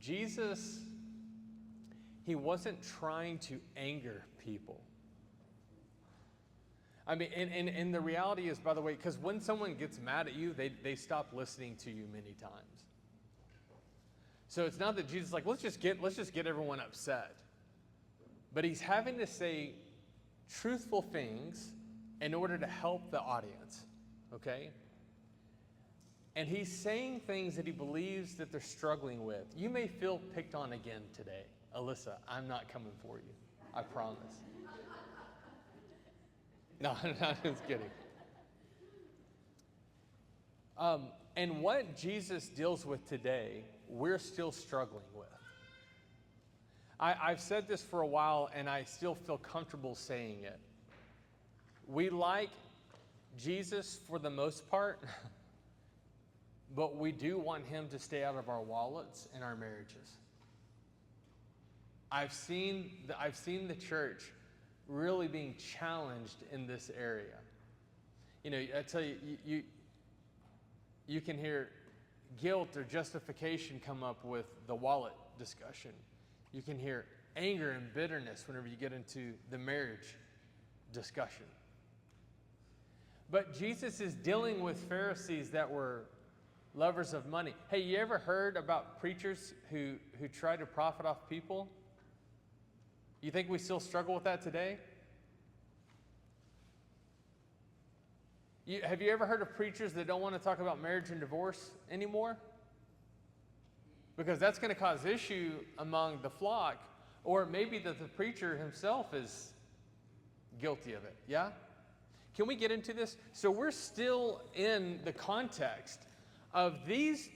Jesus, he wasn't trying to anger people. I mean, and the reality is, by the way, because when someone gets mad at you, they stop listening to you many times. So it's not that Jesus is like, let's just get everyone upset. But he's having to say truthful things in order to help the audience, okay? And he's saying things that he believes that they're struggling with. You may feel picked on again today. Alyssa, I'm not coming for you. I promise. No, I'm just kidding. And what Jesus deals with today, we're still struggling with. I've said this for a while, and I still feel comfortable saying it. We like Jesus for the most part, but we do want him to stay out of our wallets and our marriages. I've seen the church really being challenged in this area. You know, I tell you, you can hear guilt or justification come up with the wallet discussion. You can hear anger and bitterness whenever you get into the marriage discussion. But Jesus is dealing with Pharisees that were lovers of money. Hey, you ever heard about preachers who try to profit off people? You think we still struggle with that today? Have you ever heard of preachers that don't want to talk about marriage and divorce anymore? Because that's going to cause issue among the flock, or maybe that the preacher himself is guilty of it, yeah? Can we get into this? So we're still in the context of these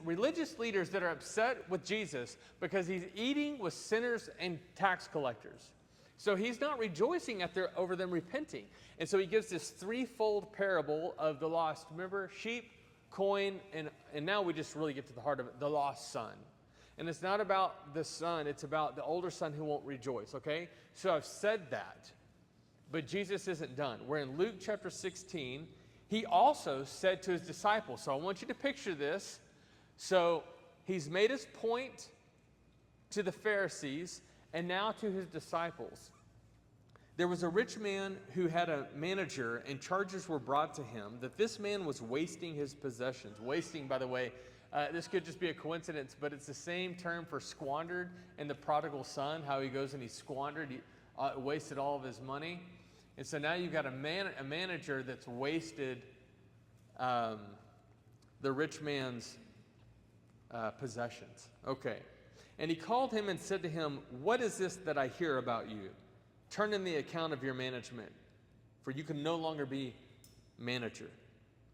religious leaders that are upset with Jesus because he's eating with sinners and tax collectors. So he's not rejoicing over them repenting. And so he gives this threefold parable of the lost, remember, sheep, coin, and now we just really get to the heart of it, the lost son. And it's not about the son, it's about the older son who won't rejoice, okay? So I've said that, but Jesus isn't done. We're in Luke chapter 16. He also said to his disciples, so I want you to picture this. So he's made his point to the Pharisees and now to his disciples. There was a rich man who had a manager, and charges were brought to him that this man was wasting his possessions. Wasting, by the way, this could just be a coincidence, but it's the same term for squandered in the prodigal son, how he goes and he squandered, wasted all of his money. And so now you've got a manager that's wasted the rich man's possessions. Okay. And he called him and said to him, "What is this that I hear about you? Turn in the account of your management, for you can no longer be manager."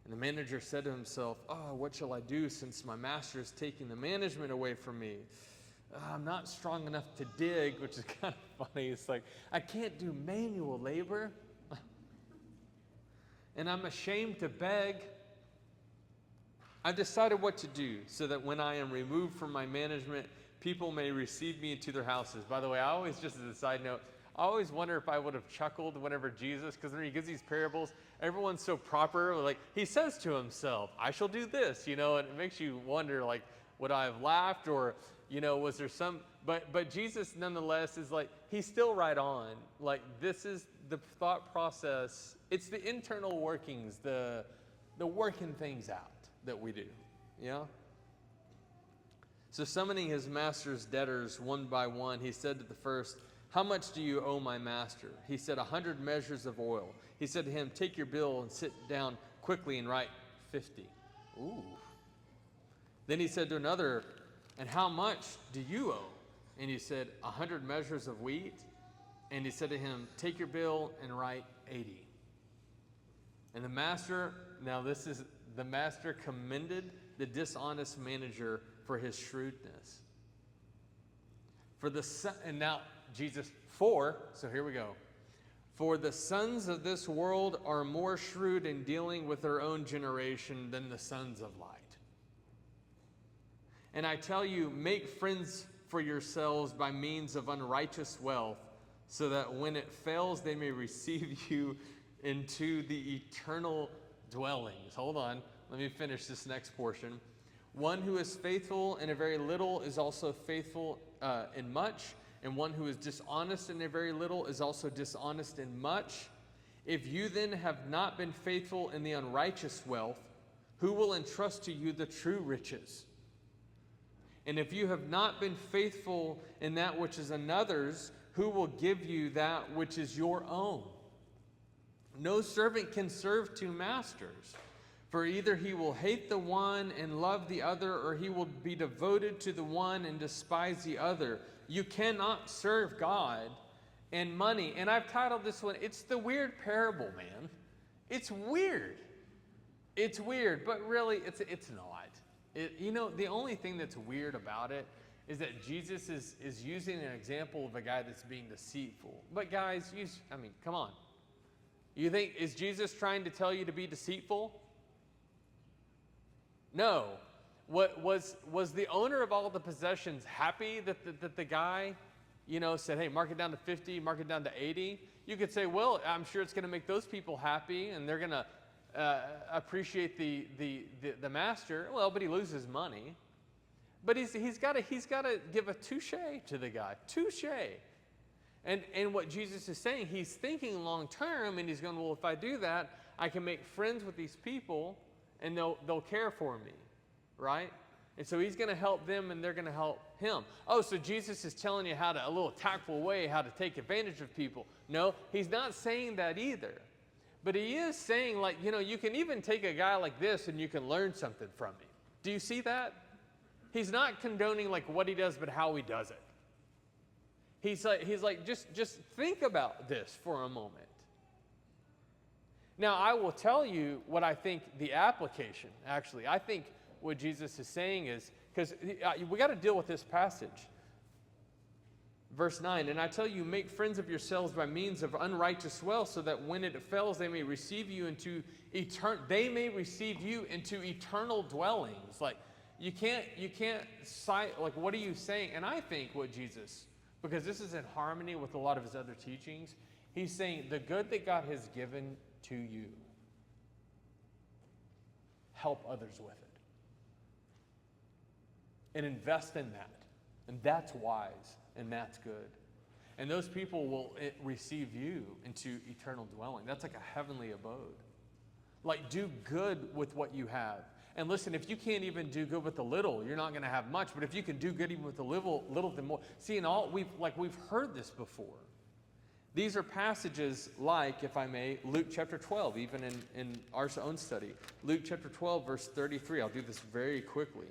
And the manager said to himself, "Oh, what shall I do since my master is taking the management away from me? I'm not strong enough to dig," which is kind of funny. It's like, I can't do manual labor. And I'm ashamed to beg. I've decided what to do so that when I am removed from my management, people may receive me into their houses. By the way, I always, just as a side note, I always wonder if I would have chuckled whenever Jesus, because when he gives these parables, everyone's so proper. Like, he says to himself, I shall do this, and it makes you wonder, like, would I have laughed, or, was there some, but Jesus nonetheless is like, he's still right on. Like, this is the thought process. It's the internal workings, the working things out that we do, yeah? So summoning his master's debtors one by one, he said to the first, "How much do you owe my master?" He said, 100 measures of oil. He said to him, "Take your bill and sit down quickly and write 50. Ooh. Then he said to another, "And how much do you owe?" And he said, 100 measures of wheat. And he said to him, "Take your bill and write 80. And the master commended the dishonest manager for his shrewdness. And now Jesus, so here we go. "For the sons of this world are more shrewd in dealing with their own generation than the sons of light. And I tell you, make friends for yourselves by means of unrighteous wealth, so that when it fails, they may receive you into the eternal dwellings." Hold on, let me finish this next portion. One who is faithful in a very little is also faithful in much, and one who is dishonest in a very little is also dishonest in much. If you then have not been faithful in the unrighteous wealth, who will entrust to you the true riches? And if you have not been faithful in that which is another's, who will give you that which is your own? No servant can serve two masters, for either he will hate the one and love the other, or he will be devoted to the one and despise the other. You cannot serve God and money. And I've titled this one, it's the weird parable, man. It's weird. It's weird, but really it's not. The only thing that's weird about it is that Jesus is using an example of a guy that's being deceitful. But guys, come on. You think, is Jesus trying to tell you to be deceitful? No. What was the owner of all the possessions happy that the guy, said, hey, mark it down to 50, mark it down to 80? You could say, well, I'm sure it's going to make those people happy, and they're going to appreciate the master. Well, but he loses money. But he's got to give a touche to the guy. Touche. And what Jesus is saying, he's thinking long term, and he's going, well, if I do that, I can make friends with these people, and they'll care for me, right? And so he's going to help them, and they're going to help him. Oh, so Jesus is telling you a little tactful way, how to take advantage of people. No, he's not saying that either. But he is saying, you can even take a guy like this and you can learn something from him. Do you see that? He's not condoning what he does, but how he does it. He's like, just think about this for a moment. Now, I will tell you what I think the application, actually. I think what Jesus is saying is, because we got to deal with this passage. Verse 9, and I tell you, make friends of yourselves by means of unrighteous wealth, so that when it fails, they may receive you into eternal dwellings. You can't cite, what are you saying? And I think what Jesus, because this is in harmony with a lot of his other teachings, he's saying the good that God has given to you, help others with it. And invest in that. And that's wise. And that's good. And those people will receive you into eternal dwelling. That's like a heavenly abode. Do good with what you have. And listen, if you can't even do good with the little, you're not going to have much. But if you can do good even with the little, then more. See, we've heard this before. These are passages like, if I may, Luke chapter 12, even in our own study. Luke chapter 12, verse 33. I'll do this very quickly.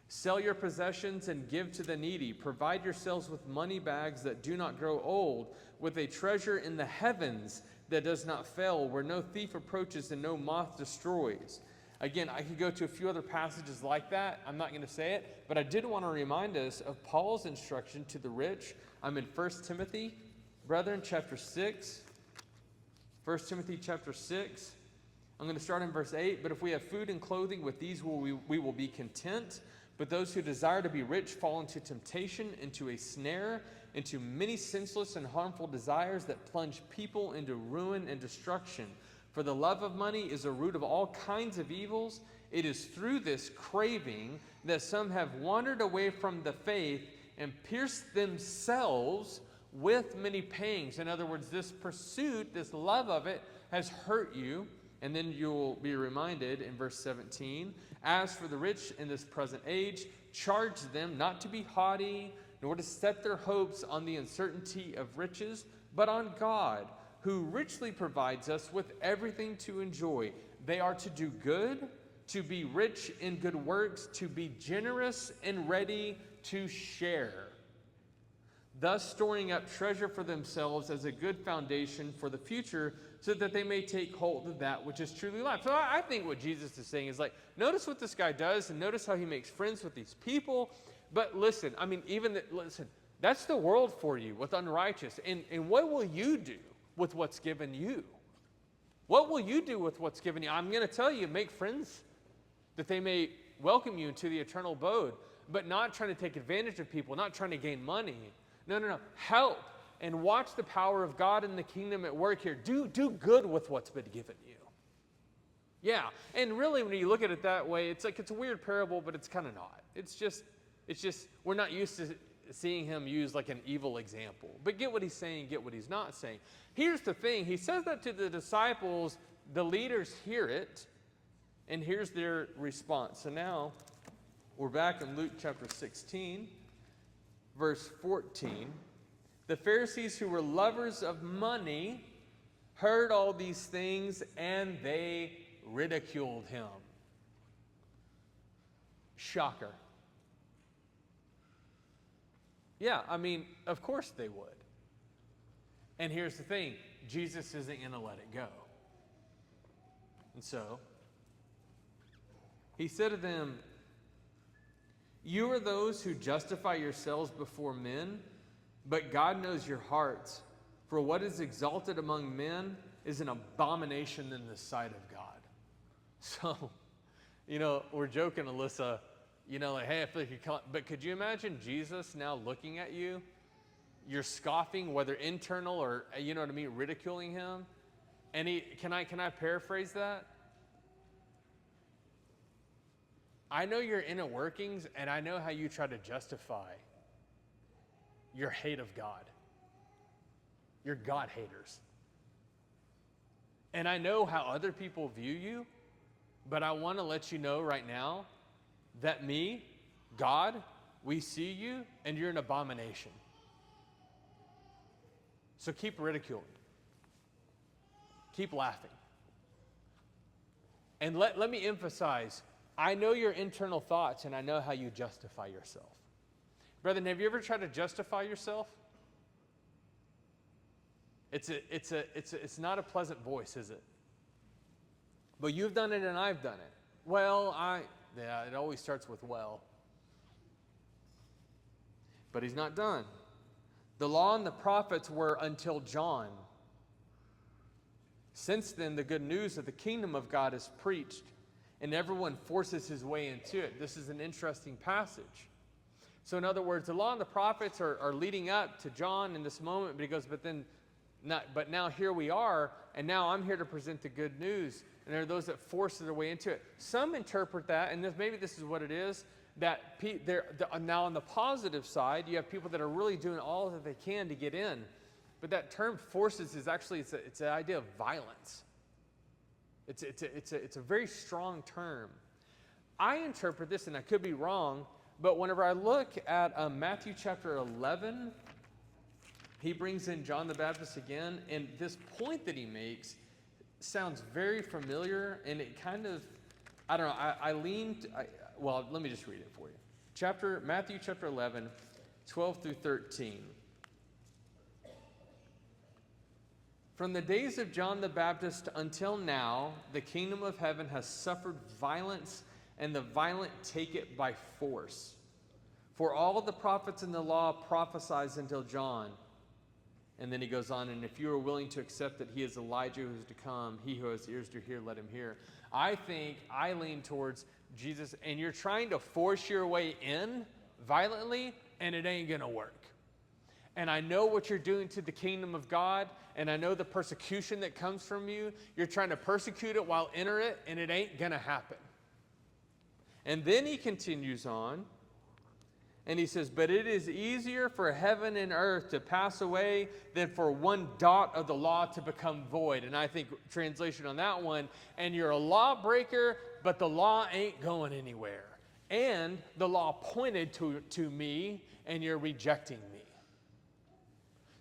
Sell your possessions and give to the needy. Provide yourselves with money bags that do not grow old, with a treasure in the heavens that does not fail, where no thief approaches and no moth destroys. Again, I could go to a few other passages like that. I'm not going to say it, but I did want to remind us of Paul's instruction to the rich. I'm in 1 Timothy, brethren, chapter 6. 1 Timothy chapter 6. I'm going to start in verse 8. But if we have food and clothing, with these we will be content. But those who desire to be rich fall into temptation, into a snare, into many senseless and harmful desires that plunge people into ruin and destruction. For the love of money is a root of all kinds of evils. It is through this craving that some have wandered away from the faith and pierced themselves with many pangs. In other words, this pursuit, this love of it, has hurt you. And then you'll be reminded in verse 17, as for the rich in this present age, charge them not to be haughty, nor to set their hopes on the uncertainty of riches, but on God, who richly provides us with everything to enjoy. They are to do good, to be rich in good works, to be generous and ready to share, thus storing up treasure for themselves as a good foundation for the future, so that they may take hold of that which is truly life. So I think what Jesus is saying is notice what this guy does, and notice how he makes friends with these people. But listen, that's the world for you with unrighteous. And what will you do with what's given you? What will you do with what's given you? I'm going to tell you, make friends that they may welcome you into the eternal abode, but not trying to take advantage of people, not trying to gain money. No. Help. And watch the power of God in the kingdom at work here. Do good with what's been given you. Yeah, and really when you look at it that way, it's like it's a weird parable, but it's kind of not. It's just we're not used to seeing him use like an evil example. But get what he's saying, get what he's not saying. Here's the thing, he says that to the disciples, the leaders hear it, and here's their response. So now we're back in Luke chapter 16, verse 14. The Pharisees, who were lovers of money, heard all these things, and they ridiculed him. Shocker. Yeah, I mean, of course they would. And here's the thing, Jesus isn't going to let it go. And so, he said to them, you are those who justify yourselves before men, but God knows your hearts. For what is exalted among men is an abomination in the sight of God. So, we're joking, Alyssa, like, hey, I feel like but could you imagine Jesus now looking at you? You're scoffing, whether internal or, ridiculing him. And can I paraphrase that? I know your inner workings, and I know how you try to justify your hate of God. You're God haters. And I know how other people view you, but I want to let you know right now that me, God, we see you, and you're an abomination. So keep ridiculing. Keep laughing. And let me emphasize, I know your internal thoughts, and I know how you justify yourself. Brethren, have you ever tried to justify yourself? It's not a pleasant voice, is it? But you've done it and I've done it. Well, it always starts with well. But he's not done. The law and the prophets were until John. Since then, the good news of the kingdom of God is preached, and everyone forces his way into it. This is an interesting passage. So in other words, the law and the prophets are leading up to John in this moment, but he goes, but now here we are, and now I'm here to present the good news. And there are those that force their way into it. Some interpret that, and maybe this is what it is, that now on the positive side, you have people that are really doing all that they can to get in. But that term forces is actually, it's an idea of violence. It's a very strong term. I interpret this, and I could be wrong, but whenever I look at Matthew chapter 11, he brings in John the Baptist again, and this point that he makes sounds very familiar, and it kind of, I don't know, let me just read it for you. Matthew chapter 11, 12 through 13. From the days of John the Baptist until now, the kingdom of heaven has suffered violence, and the violent take it by force. For all the prophets in the law prophesied until John. And then he goes on, and if you are willing to accept that he is Elijah who is to come, he who has ears to hear, let him hear. I lean towards Jesus, and you're trying to force your way in violently, and it ain't going to work. And I know what you're doing to the kingdom of God, and I know the persecution that comes from you. You're trying to persecute it while enter it, and it ain't going to happen. And then he continues on, and he says, but it is easier for heaven and earth to pass away than for one dot of the law to become void. And I think translation on that one, and you're a lawbreaker, but the law ain't going anywhere. And the law pointed to me, and you're rejecting me.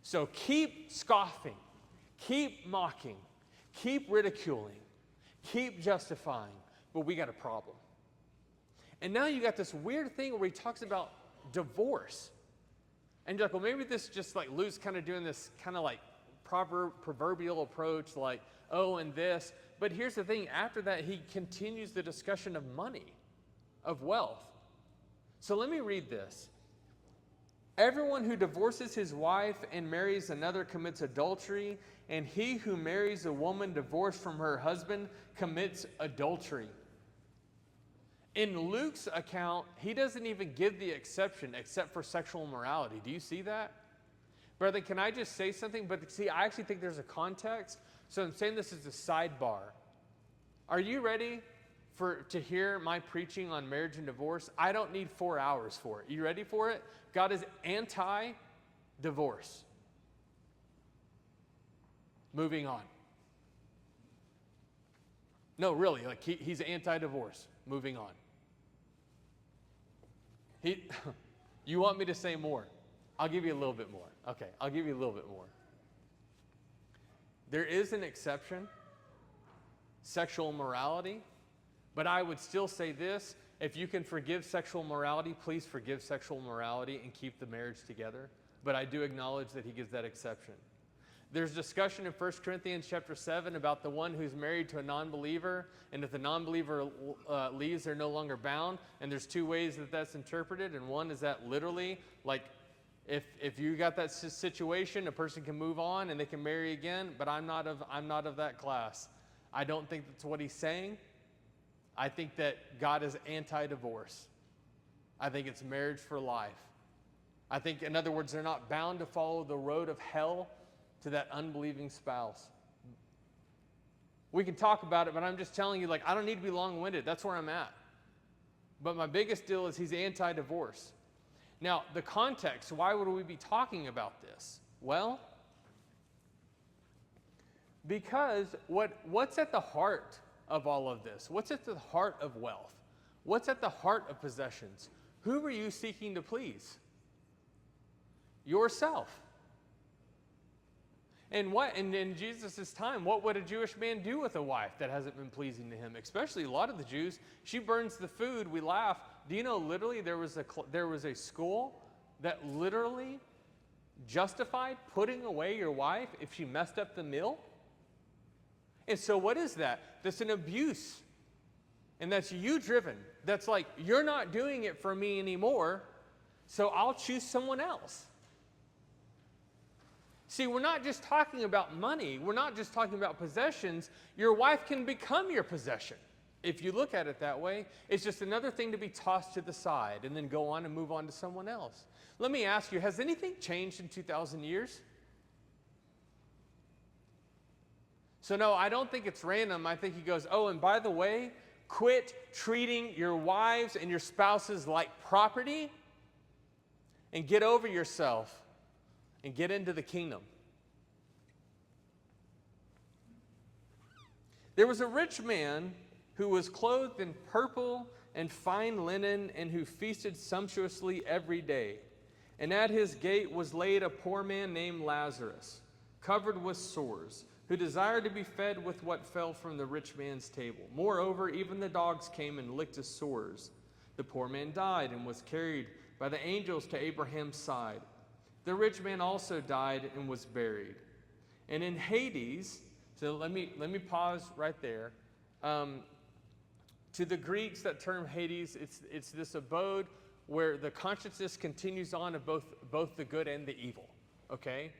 So keep scoffing, keep mocking, keep ridiculing, keep justifying, but we got a problem. And now you got this weird thing where he talks about divorce. And you're like, well, maybe this just like Luke's kind of doing this kind of like proverbial approach, like, oh, and this. But here's the thing, after that, he continues the discussion of money, of wealth. So let me read this. Everyone who divorces his wife and marries another commits adultery, and he who marries a woman divorced from her husband commits adultery. In Luke's account, he doesn't even give the exception except for sexual immorality. Do you see that? Brother, can I just say something? But see, I actually think there's a context. So I'm saying this as a sidebar. Are you ready to hear my preaching on marriage and divorce? I don't need 4 hours for it. You ready for it? God is anti-divorce. Moving on. No, really, like he's anti-divorce. Moving on. You want me to say more? I'll give you a little bit more. Okay, I'll give you a little bit more. There is an exception, sexual morality, but I would still say this: if you can forgive sexual morality, please forgive sexual morality and keep the marriage together. But I do acknowledge that he gives that exception. There's discussion in 1 Corinthians chapter 7 about the one who's married to a non-believer, and if the non-believer leaves, they're no longer bound. And there's 2 ways that that's interpreted, and one is that literally, like, if you got that situation, a person can move on and they can marry again. But I'm not of that class. I don't think that's what he's saying. I think that God is anti-divorce. I think it's marriage for life. I think, in other words, they're not bound to follow the road of hell to that unbelieving spouse. We can talk about it, but I'm just telling you, like, I don't need to be long-winded. That's where I'm at. But my biggest deal is he's anti-divorce. Now, the context, why would we be talking about this? Well, because what's at the heart of all of this? What's at the heart of wealth? What's at the heart of possessions? Who are you seeking to please? Yourself. And in Jesus' time, what would a Jewish man do with a wife that hasn't been pleasing to him? Especially a lot of the Jews. She burns the food. We laugh. Do you know literally there was a school that literally justified putting away your wife if she messed up the meal? And so what is that? That's an abuse. And that's you driven. That's like, you're not doing it for me anymore, so I'll choose someone else. See, we're not just talking about money. We're not just talking about possessions. Your wife can become your possession. If you look at it that way, it's just another thing to be tossed to the side and then go on and move on to someone else. Let me ask you, has anything changed in 2,000 years? So no, I don't think it's random. I think he goes, oh, and by the way, quit treating your wives and your spouses like property and get over yourself and get into the kingdom. There was a rich man who was clothed in purple and fine linen and who feasted sumptuously every day. And at his gate was laid a poor man named Lazarus, covered with sores, who desired to be fed with what fell from the rich man's table. Moreover, even the dogs came and licked his sores. The poor man died and was carried by the angels to Abraham's side. The rich man also died and was buried. And in Hades, so let me pause right there. To the Greeks, that term Hades, it's this abode where the consciousness continues on of both the good and the evil. Okay?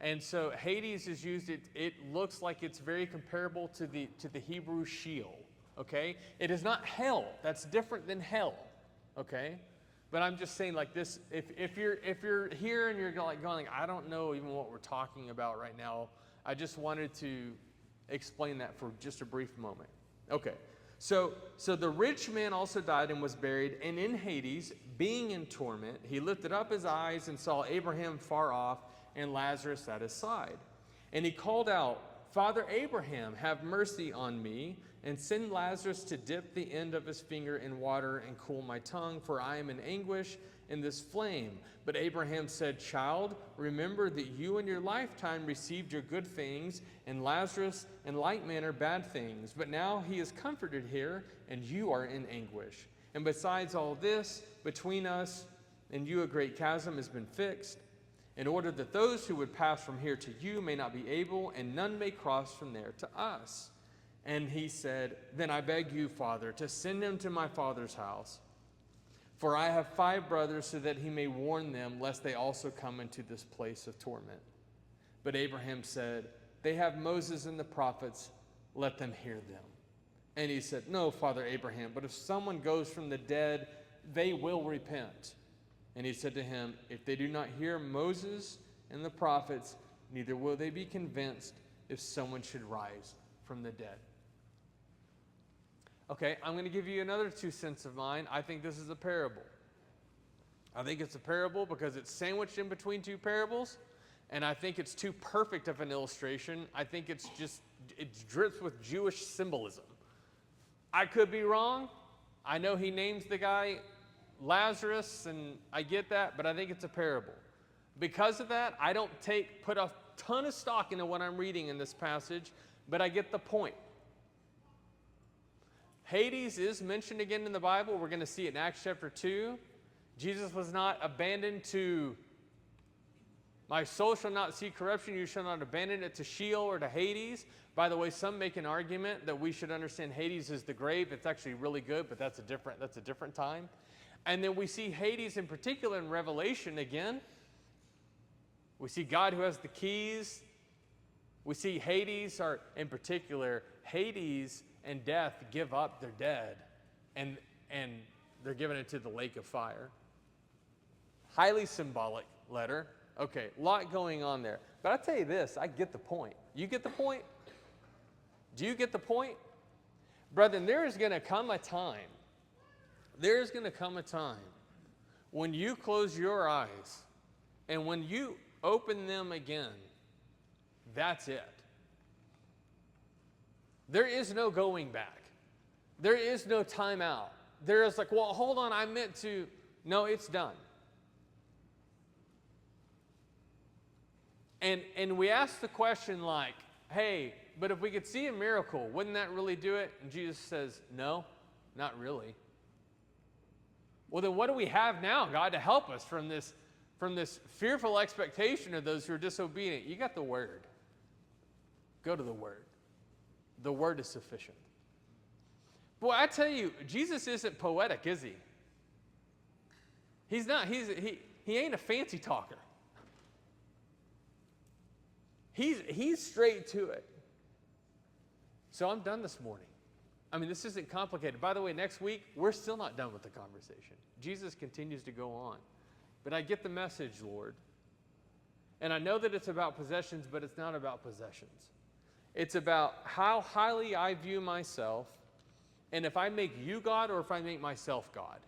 And so Hades is used, it looks like it's very comparable to the Hebrew Sheol. Okay? It is not hell. That's different than hell. Okay? But I'm just saying, like this, if you're here and you're going, I don't know even what we're talking about right now, I just wanted to explain that for just a brief moment. Okay, so the rich man also died and was buried, and in Hades, being in torment, he lifted up his eyes and saw Abraham far off and Lazarus at his side. And he called out, Father Abraham, have mercy on me, and send Lazarus to dip the end of his finger in water and cool my tongue, for I am in anguish in this flame. But Abraham said, Child, remember that you in your lifetime received your good things, and Lazarus in like manner bad things. But now he is comforted here, and you are in anguish. And besides all this, between us and you a great chasm has been fixed, in order that those who would pass from here to you may not be able, and none may cross from there to us. And he said, Then I beg you, Father, to send him to my father's house. For I have 5 brothers, so that he may warn them, lest they also come into this place of torment. But Abraham said, They have Moses and the prophets, let them hear them. And he said, No, Father Abraham, but if someone goes from the dead, they will repent. And he said to him, If they do not hear Moses and the prophets, neither will they be convinced if someone should rise from the dead. Okay, I'm going to give you another 2 cents of mine. I think this is a parable. I think it's a parable because it's sandwiched in between 2 parables, and I think it's too perfect of an illustration. I think it drips with Jewish symbolism. I could be wrong. I know he names the guy Lazarus, and I get that, but I think it's a parable. Because of that, I don't put a ton of stock into what I'm reading in this passage, but I get the point. Hades is mentioned again in the Bible. We're going to see it in Acts chapter 2. Jesus was not abandoned to, my soul shall not see corruption, you shall not abandon it to Sheol or to Hades. By the way, some make an argument that we should understand Hades is the grave. It's actually really good, but that's a different time. And then we see Hades in particular in Revelation again. We see God who has the keys. We see Hades, or in particular, Hades and death give up their dead, and they're given into the lake of fire. Highly symbolic letter. Okay, a lot going on there. But I'll tell you this, I get the point. You get the point? Do you get the point? Brethren, there is going to come a time when you close your eyes and when you open them again, that's it. There is no going back. There is no time out. There is like, well, hold on, I meant to. No, it's done. And we ask the question like, hey, but if we could see a miracle, wouldn't that really do it? And Jesus says, no, not really. Well, then what do we have now, God, to help us from this fearful expectation of those who are disobedient? You got the Word. Go to the Word. The Word is sufficient. Boy, I tell you, Jesus isn't poetic, is he? He's not. He ain't a fancy talker. He's straight to it. So I'm done this morning. I mean, this isn't complicated. By the way, next week, we're still not done with the conversation. Jesus continues to go on. But I get the message, Lord. And I know that it's about possessions, but it's not about possessions. It's about how highly I view myself, and if I make you God or if I make myself God.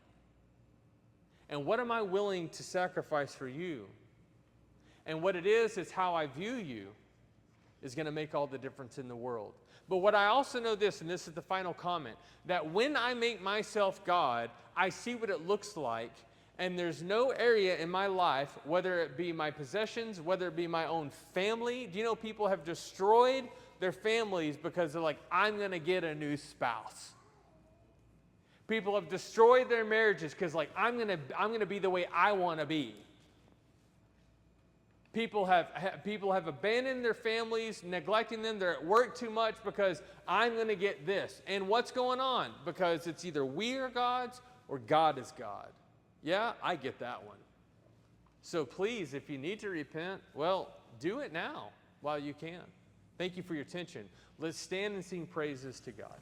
And what am I willing to sacrifice for you? And what it is how I view you is going to make all the difference in the world. But what I also know this, and this is the final comment, that when I make myself God, I see what it looks like, and there's no area in my life, whether it be my possessions, whether it be my own family. Do you know people have destroyed their families because they're like, I'm going to get a new spouse. People have destroyed their marriages because like, I'm going to be the way I want to be. People have abandoned their families, neglecting them. They're at work too much because I'm going to get this. And what's going on? Because it's either we are gods or God is God. Yeah, I get that one. So please, if you need to repent, well, do it now while you can. Thank you for your attention. Let's stand and sing praises to God.